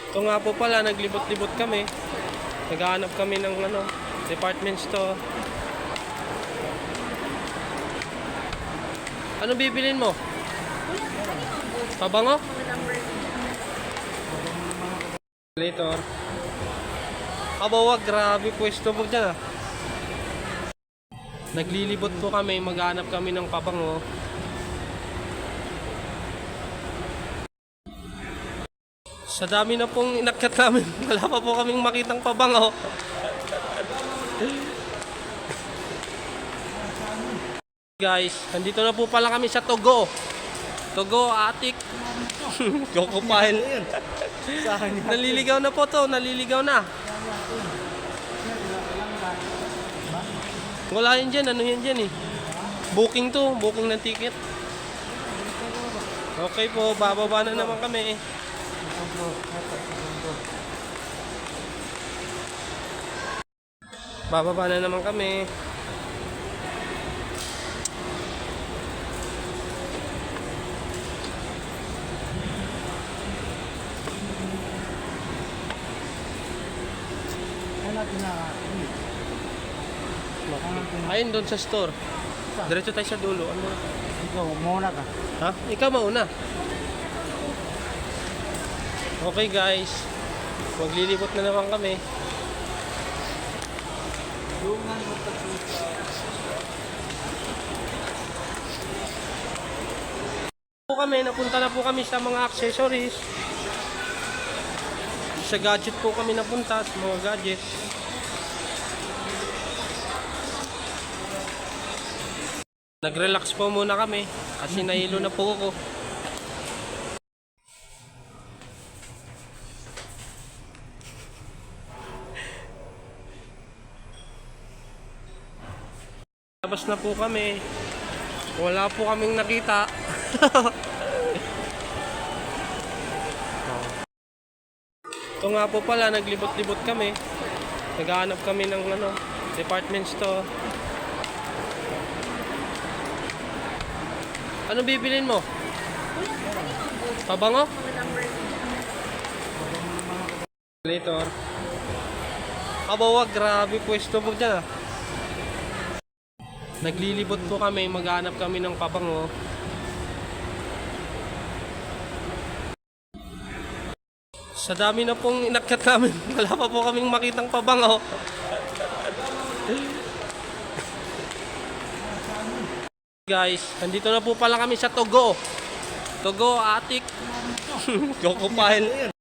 Ito nga po pala, naglibot-libot kami. Naghahanap kami ng department store. Ano bibilin mo? Pabango? Later. Wag, grabe pwesto mo dyan ah. Naglilibot po kami, maghanap kami ng pabango. Sa dami na pong inakyat namin, wala pa po kaming makitang pabango. Guys, nandito na po pala kami sa Togo. Togo, Atik. Coco Pile. Naliligaw na po to, naliligaw na. Wala yan dyan, ano yan dyan eh. Booking to, booking ng ticket. Okay po, bababa na naman kami. Bababa na naman kami. Ayun doon sa store. Diretso tayo sa dulo. Ano? Ikaw, muna ka. Ha? Ikaw mauna. Okay guys. Maglilibot na naman kami. Napunta na po kami sa mga accessories. Sa gadget po kami napunta, sa mga gadget. Nag-relax po muna kami kasi nahilo na po ako. Labas na po kami. Wala po kaming nakita. Ito nga po pala, naglibot-libot kami. Naghahanap kami ng department store. Ano bibilin mo? Pabango? Later. Wag, grabe pwesto mo dyan ah. Naglilibot po kami, maghanap kami ng pabango. Sa dami na pong inakyat namin, wala pa po kaming makitang pabango. Guys, nandito na po pala kami sa Togo. Togo, Atik. Coco Pile.